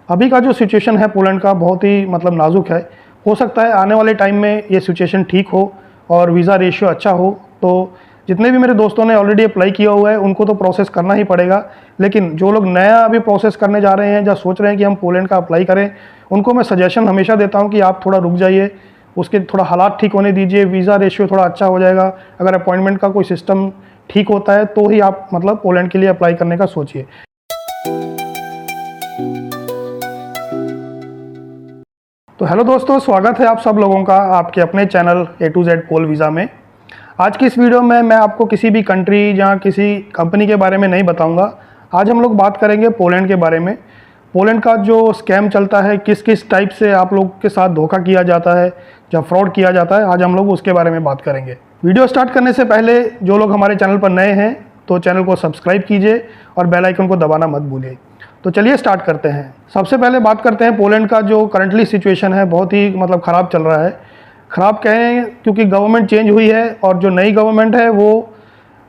अभी का जो सिचुएशन है पोलैंड का बहुत ही मतलब नाजुक है। हो सकता है आने वाले टाइम में ये सिचुएशन ठीक हो और वीज़ा रेशियो अच्छा हो। तो जितने भी मेरे दोस्तों ने ऑलरेडी अप्लाई किया हुआ है उनको तो प्रोसेस करना ही पड़ेगा, लेकिन जो लोग नया अभी प्रोसेस करने जा रहे हैं या सोच रहे हैं कि हम पोलैंड का अप्लाई करें, उनको मैं सजेशन हमेशा देता हूं कि आप थोड़ा रुक जाइए, उसके थोड़ा हालात ठीक होने दीजिए, वीज़ा रेशियो थोड़ा अच्छा हो जाएगा। अगर अपॉइंटमेंट का कोई सिस्टम ठीक होता है तो ही आप मतलब पोलैंड के लिए अप्लाई करने का सोचिए। तो हेलो दोस्तों, स्वागत है आप सब लोगों का आपके अपने चैनल A to Z पोल वीज़ा में। आज की इस वीडियो में मैं आपको किसी भी कंट्री या किसी कंपनी के बारे में नहीं बताऊंगा। आज हम लोग बात करेंगे पोलैंड के बारे में। पोलैंड का जो स्कैम चलता है, किस किस टाइप से आप लोग के साथ धोखा किया जाता है या फ्रॉड किया जाता है, आज हम लोग उसके बारे में बात करेंगे। वीडियो स्टार्ट करने से पहले जो लोग हमारे चैनल पर नए हैं तो चैनल को सब्सक्राइब कीजिए और बेल आइकन को दबाना मत भूलिए। तो चलिए स्टार्ट करते हैं। सबसे पहले बात करते हैं पोलैंड का जो करंटली सिचुएशन है, बहुत ही मतलब ख़राब चल रहा है। ख़राब कहें क्योंकि गवर्नमेंट चेंज हुई है और जो नई गवर्नमेंट है वो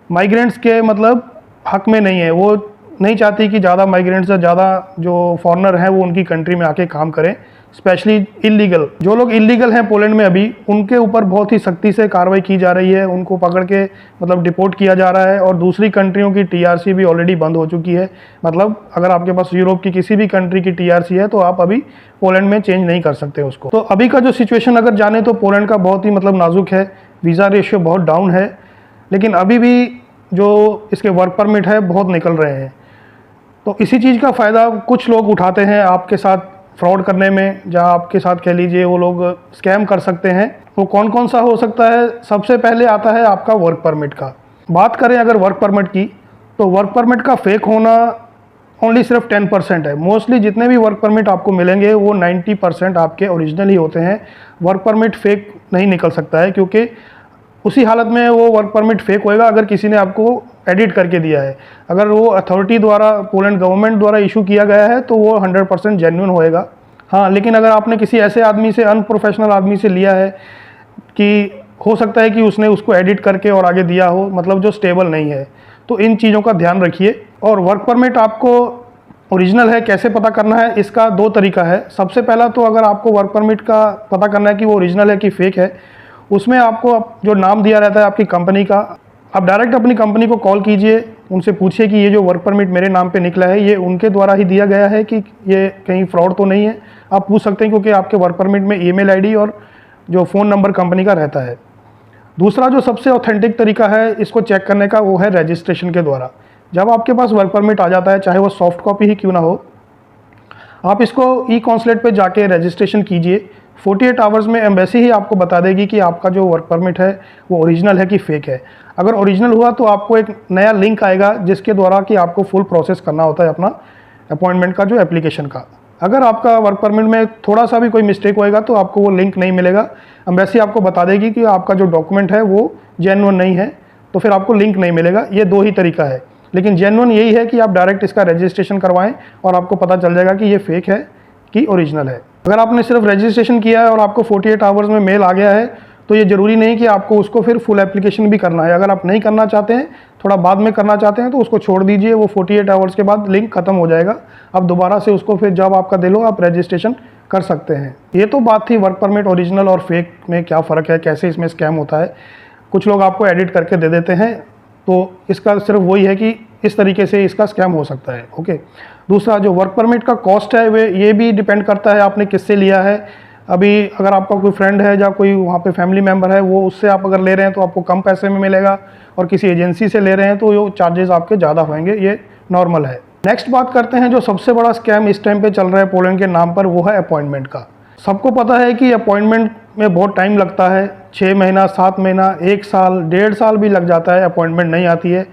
माइग्रेंट्स के मतलब हक में नहीं है। वो नहीं चाहती कि ज़्यादा माइग्रेंट्स या ज़्यादा जो फॉरेनर हैं वो उनकी कंट्री में आके काम करें, स्पेशली इलीगल। जो लोग इलीगल हैं पोलैंड में अभी, उनके ऊपर बहुत ही सख्ती से कार्रवाई की जा रही है। उनको पकड़ के मतलब डिपोर्ट किया जा रहा है और दूसरी कंट्रियों की टीआरसी भी ऑलरेडी बंद हो चुकी है। मतलब अगर आपके पास यूरोप की किसी भी कंट्री की टीआरसी है तो आप अभी पोलैंड में चेंज नहीं कर सकते उसको। तो अभी का जो सिचुएशन अगर जाने तो पोलैंड का बहुत ही मतलब नाजुक है। वीज़ा रेशियो बहुत डाउन है, लेकिन अभी भी जो इसके वर्क परमिट है बहुत निकल रहे हैं। तो इसी चीज़ का फ़ायदा कुछ लोग उठाते हैं आपके साथ फ्रॉड करने में, जहाँ आपके साथ कह लीजिए वो लोग स्कैम कर सकते हैं। वो कौन कौन सा हो सकता है? सबसे पहले आता है आपका वर्क परमिट का। बात करें अगर वर्क परमिट की, तो वर्क परमिट का फेक होना ओनली सिर्फ 10% है। मोस्टली जितने भी वर्क परमिट आपको मिलेंगे वो 90% आपके ओरिजिनल ही होते हैं। वर्क परमिट फेक नहीं निकल सकता है, क्योंकि उसी हालत में वो वर्क परमिट फेक होएगा अगर किसी ने आपको एडिट करके दिया है। अगर वो अथॉरिटी द्वारा, पोलैंड गवर्नमेंट द्वारा इशू किया गया है तो वो 100% जेन्युइन होएगा। हाँ, लेकिन अगर आपने किसी ऐसे आदमी से, अनप्रोफेशनल आदमी से लिया है कि हो सकता है कि उसने उसको एडिट करके और आगे दिया हो, मतलब जो स्टेबल नहीं है, तो इन चीज़ों का ध्यान रखिए। और वर्क परमिट आपको ओरिजिनल है कैसे पता करना है, इसका दो तरीका है। सबसे पहला तो अगर आपको वर्क परमिट का पता करना है कि वो ओरिजिनल है कि फेक है, उसमें आपको जो नाम दिया रहता है आपकी कंपनी का, आप डायरेक्ट अपनी कंपनी को कॉल कीजिए, उनसे पूछिए कि ये जो वर्क परमिट मेरे नाम पे निकला है ये उनके द्वारा ही दिया गया है कि ये कहीं फ्रॉड तो नहीं है। आप पूछ सकते हैं क्योंकि आपके वर्क परमिट में ईमेल आईडी और जो फ़ोन नंबर कंपनी का रहता है। दूसरा जो सबसे ऑथेंटिक तरीका है इसको चेक करने का, वो है रजिस्ट्रेशन के द्वारा। जब आपके पास वर्क परमिट आ जाता है, चाहे वो सॉफ्ट कॉपी ही क्यों ना हो, आप इसको ई कॉन्सुलेट पे जाके रजिस्ट्रेशन कीजिए। 48 आवर्स में एम्बेसी ही आपको बता देगी कि आपका जो वर्क परमिट है वो ओरिजिनल है कि फेक है। अगर ओरिजिनल हुआ तो आपको एक नया लिंक आएगा जिसके द्वारा कि आपको फुल प्रोसेस करना होता है अपना अपॉइंटमेंट का, जो एप्लीकेशन का। अगर आपका वर्क परमिट में थोड़ा सा भी कोई मिस्टेक होएगा तो आपको वो लिंक नहीं मिलेगा। एम्बेसी आपको बता देगी कि आपका जो डॉक्यूमेंट है वो जेन्युइन नहीं है, तो फिर आपको लिंक नहीं मिलेगा। ये दो ही तरीका है, लेकिन जेन्युइन यही है कि आप डायरेक्ट इसका रजिस्ट्रेशन करवाएं और आपको पता चल जाएगा कि ये फेक है कि ओरिजिनल है। अगर आपने सिर्फ रजिस्ट्रेशन किया है और आपको 48 आवर्स में मेल आ गया है तो ये ज़रूरी नहीं कि आपको उसको फिर फुल एप्लीकेशन भी करना है। अगर आप नहीं करना चाहते हैं, थोड़ा बाद में करना चाहते हैं, तो उसको छोड़ दीजिए। वो 48 आवर्स के बाद लिंक ख़त्म हो जाएगा। आप दोबारा से उसको फिर जब आपका दिल हो आप रजिस्ट्रेशन कर सकते हैं। ये तो बात थी वर्क परमिट ओरिजिनल और फेक में क्या फ़र्क है, कैसे इसमें स्कैम होता है। कुछ लोग आपको एडिट करके दे देते हैं, तो इसका सिर्फ वही है कि इस तरीके से इसका स्कैम हो सकता है। ओके। दूसरा जो वर्क परमिट का कॉस्ट है वे ये भी डिपेंड करता है आपने किससे लिया है। अभी अगर आपका कोई फ्रेंड है या कोई वहाँ पे फैमिली मेम्बर है, वो उससे आप अगर ले रहे हैं तो आपको कम पैसे में मिलेगा, और किसी एजेंसी से ले रहे हैं तो ये चार्जेस आपके ज़्यादा होंगे। ये नॉर्मल है। नेक्स्ट बात करते हैं जो सबसे बड़ा स्कैम इस टाइम पे चल रहा है पोलैंड के नाम पर, वो है अपॉइंटमेंट का। सबको पता है कि अपॉइंटमेंट में बहुत टाइम लगता है, 6 महीना, 7 महीना, 1 साल, 1.5 साल भी लग जाता है, अपॉइंटमेंट नहीं आती है।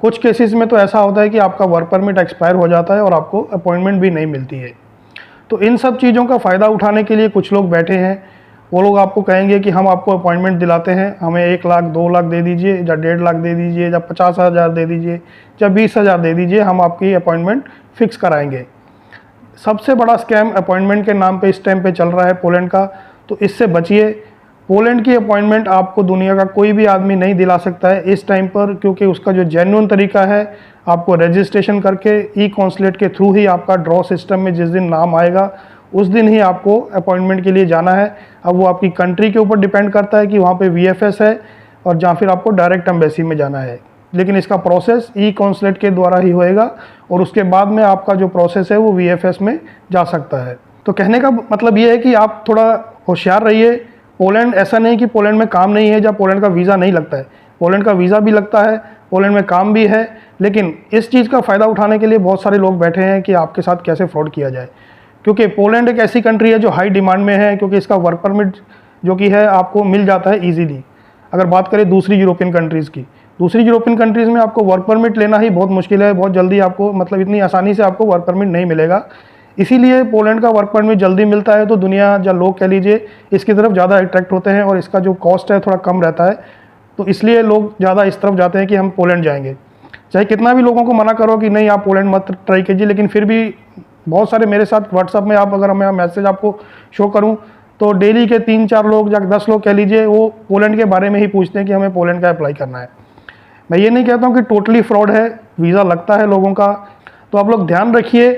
कुछ केसेस में तो ऐसा होता है कि आपका वर्क परमिट एक्सपायर हो जाता है और आपको अपॉइंटमेंट भी नहीं मिलती है। तो इन सब चीज़ों का फ़ायदा उठाने के लिए कुछ लोग बैठे हैं। वो लोग आपको कहेंगे कि हम आपको अपॉइंटमेंट दिलाते हैं, हमें 1 लाख, 2 लाख दे दीजिए, या 1.5 लाख दे दीजिए, या 50,000 दे दीजिए, या 20,000 दे दीजिए, हम आपकी अपॉइंटमेंट फ़िक्स कराएंगे। सबसे बड़ा स्कैम अपॉइंटमेंट के नाम पे इस टाइम पे चल रहा है पोलैंड का, तो इससे बचिए। पोलैंड की अपॉइंटमेंट आपको दुनिया का कोई भी आदमी नहीं दिला सकता है इस टाइम पर, क्योंकि उसका जो जेन्युइन तरीका है आपको रजिस्ट्रेशन करके ई कॉन्सुलेट के थ्रू ही आपका ड्रॉ सिस्टम में जिस दिन नाम आएगा उस दिन ही आपको अपॉइंटमेंट के लिए जाना है। अब वो आपकी कंट्री के ऊपर डिपेंड करता है कि वहाँ पे VFS है और या फिर आपको डायरेक्ट एम्बेसी में जाना है, लेकिन इसका प्रोसेस ई कॉन्सुलेट के द्वारा ही होएगा और उसके बाद में आपका जो प्रोसेस है वो VFS में जा सकता है। तो कहने का मतलब ये है कि आप थोड़ा होशियार रहिए। पोलैंड ऐसा नहीं कि पोलैंड में काम नहीं है या पोलैंड का वीज़ा नहीं लगता है, पोलैंड का वीज़ा भी लगता है, पोलैंड में काम भी है, लेकिन इस चीज़ का फ़ायदा उठाने के लिए बहुत सारे लोग बैठे हैं कि आपके साथ कैसे फ्रॉड किया जाए। क्योंकि पोलैंड एक ऐसी कंट्री है जो हाई डिमांड में है, क्योंकि इसका वर्क परमिट जो कि है आपको मिल जाता है ईजीली। अगर बात करें दूसरी यूरोपियन कंट्रीज़ की, दूसरी यूरोपियन कंट्रीज़ में आपको वर्क परमिट लेना ही बहुत मुश्किल है, बहुत जल्दी आपको मतलब इतनी आसानी से आपको वर्क परमिट नहीं मिलेगा। इसीलिए पोलैंड का वर्क परमिट जल्दी मिलता है, तो दुनिया या लोग कह लीजिए इसकी तरफ ज़्यादा अट्रैक्ट होते हैं और इसका जो कॉस्ट है थोड़ा कम रहता है, तो इसलिए लोग ज़्यादा इस तरफ जाते हैं कि हम पोलैंड जाएंगे। चाहे कितना भी लोगों को मना करो कि नहीं आप पोलैंड मत ट्राई कीजिए, लेकिन फिर भी बहुत सारे मेरे साथ व्हाट्सअप में आप अगर मैं मैसेज आपको शो करूं तो डेली के 3-4 लोग या 10 लोग कह लीजिए वो पोलैंड के बारे में ही पूछते हैं कि हमें पोलैंड का अप्लाई करना है। मैं ये नहीं कहता हूँ कि टोटली फ्रॉड है, वीज़ा लगता है लोगों का। तो आप लोग ध्यान रखिए,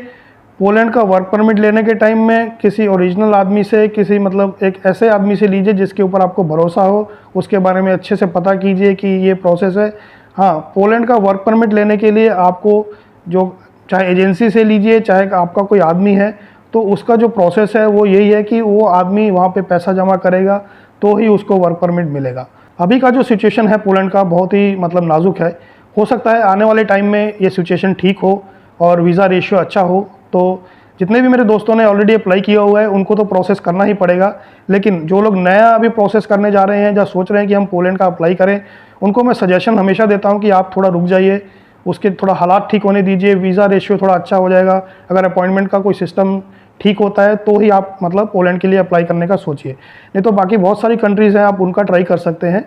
पोलैंड का वर्क परमिट लेने के टाइम में किसी ओरिजिनल आदमी से, किसी मतलब एक ऐसे आदमी से लीजिए जिसके ऊपर आपको भरोसा हो, उसके बारे में अच्छे से पता कीजिए कि ये प्रोसेस है। हाँ, पोलैंड का वर्क परमिट लेने के लिए आपको जो चाहे एजेंसी से लीजिए चाहे आपका कोई आदमी है, तो उसका जो प्रोसेस है वो यही है कि वो आदमी वहाँ पे पैसा जमा करेगा तो ही उसको वर्क परमिट मिलेगा। अभी का जो सिचुएशन है पोलैंड का बहुत ही मतलब नाजुक है, हो सकता है आने वाले टाइम में ये सिचुएशन ठीक हो और वीज़ा रेशियो अच्छा हो। तो जितने भी मेरे दोस्तों ने ऑलरेडी अप्लाई किया हुआ है उनको तो प्रोसेस करना ही पड़ेगा, लेकिन जो लोग नया अभी प्रोसेस करने जा रहे हैं या सोच रहे हैं कि हम पोलैंड का अप्लाई करें, उनको मैं सजेशन हमेशा देता हूं कि आप थोड़ा रुक जाइए, उसके थोड़ा हालात ठीक होने दीजिए, वीज़ा रेशियो थोड़ा अच्छा हो जाएगा। अगर अपॉइंटमेंट का कोई सिस्टम ठीक होता है तो ही आप मतलब पोलैंड के लिए अप्लाई करने का सोचिए, नहीं तो बाकी बहुत सारी कंट्रीज़ हैं आप उनका ट्राई कर सकते हैं।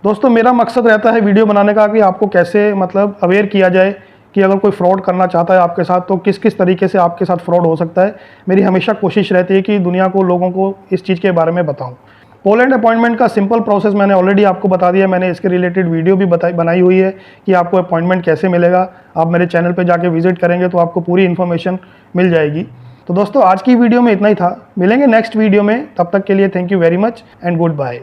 दोस्तों, मेरा मकसद रहता है वीडियो बनाने का कि आपको कैसे मतलब अवेयर किया जाए कि अगर कोई फ्रॉड करना चाहता है आपके साथ तो किस किस तरीके से आपके साथ फ्रॉड हो सकता है। मेरी हमेशा कोशिश रहती है कि दुनिया को, लोगों को इस चीज़ के बारे में बताऊं। पोलैंड अपॉइंटमेंट का सिंपल प्रोसेस मैंने ऑलरेडी आपको बता दिया, मैंने इसके रिलेटेड वीडियो भी बनाई हुई है कि आपको अपॉइंटमेंट कैसे मिलेगा। आप मेरे चैनल पर जाके विजिट करेंगे तो आपको पूरी इन्फॉर्मेशन मिल जाएगी। तो दोस्तों, आज की वीडियो में इतना ही था, मिलेंगे नेक्स्ट वीडियो में, तब तक के लिए thank you very much and good bye.